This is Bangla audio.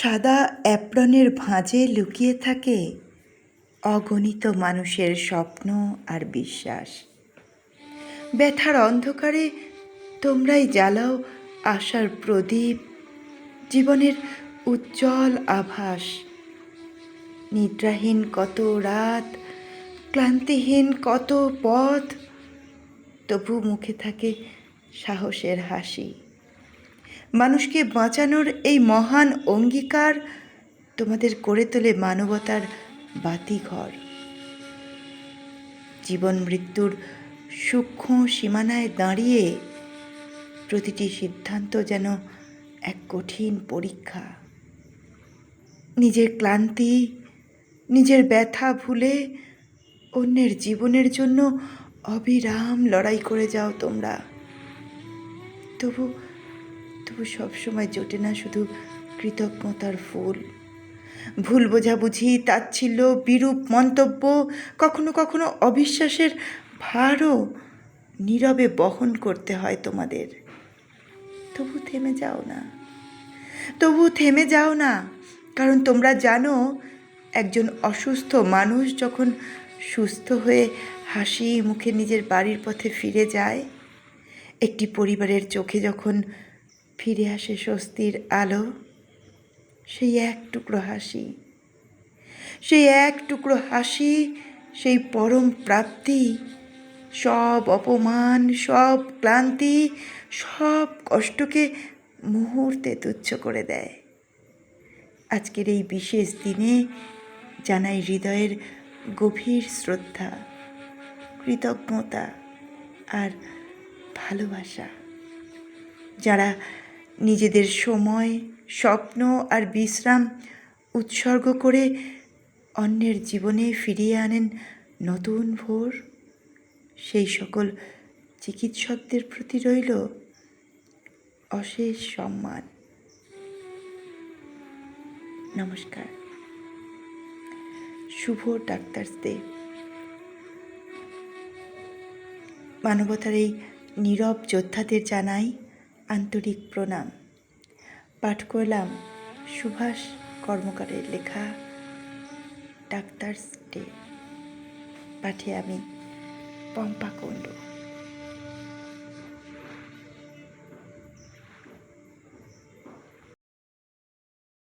সাদা অ্যাপ্রনের ভাঁজে লুকিয়ে থাকে অগণিত মানুষের স্বপ্ন আর বিশ্বাস। ব্যথার অন্ধকারে তোমরাই জ্বালাও আশার প্রদীপ, জীবনের উজ্জ্বল আভাস। নিদ্রাহীন কত রাত, ক্লান্তিহীন কত পথ, তবু মুখে থাকে সাহসের হাসি। মানুষকে বাঁচানোর এই মহান অঙ্গীকার তোমাদের করে তোলে মানবতার বাতিঘর। জীবন মৃত্যুর সূক্ষ্ম সীমানায় দাঁড়িয়ে প্রতিটি সিদ্ধান্ত যেন এক কঠিন পরীক্ষা। নিজের ক্লান্তি, নিজের ব্যথা ভুলে অন্যের জীবনের জন্য অবিরাম লড়াই করে যাও তোমরা। তবু সবসময় জোটে না শুধু কৃতজ্ঞতার ফুল। ভুল বোঝাবুঝি, তাচ্ছিল্য, বিরূপ মন্তব্য, কখনো কখনো অবিশ্বাসের ভারও নীরবে বহন করতে হয় তোমাদের। তবু থেমে যাও না, কারণ তোমরা জানো একজন অসুস্থ মানুষ যখন সুস্থ হয়ে হাসি মুখে নিজের বাড়ির পথে ফিরে যায়, একটি পরিবারের চোখে যখন ফিরে আসে স্বস্তির আলো, সেই এক টুকরো হাসি, সেই পরম প্রাপ্তি সব অপমান, সব ক্লান্তি, সব কষ্টকে মুহূর্তে তুচ্ছ করে দেয়। আজকের এই বিশেষ দিনে জানাই হৃদয়ের গভীর শ্রদ্ধা, কৃতজ্ঞতা আর ভালোবাসা। যারা নিজেদের সময়, স্বপ্ন আর বিশ্রাম উৎসর্গ করে অন্যের জীবনে ফিরিয়ে আনেন নতুন ভোর, সেই সকল চিকিৎসকদের প্রতি রইল অশেষ সম্মান। নমস্কার। শুভ ডাক্তারস ডে। মানবতার এই নীরব যোদ্ধাদের জানাই আন্তরিক প্রণাম। পাঠ করলাম সুভাষ কর্মকারের লেখা ডাক্তারস ডে। পাঠে আমি পম্পা কুণ্ডু।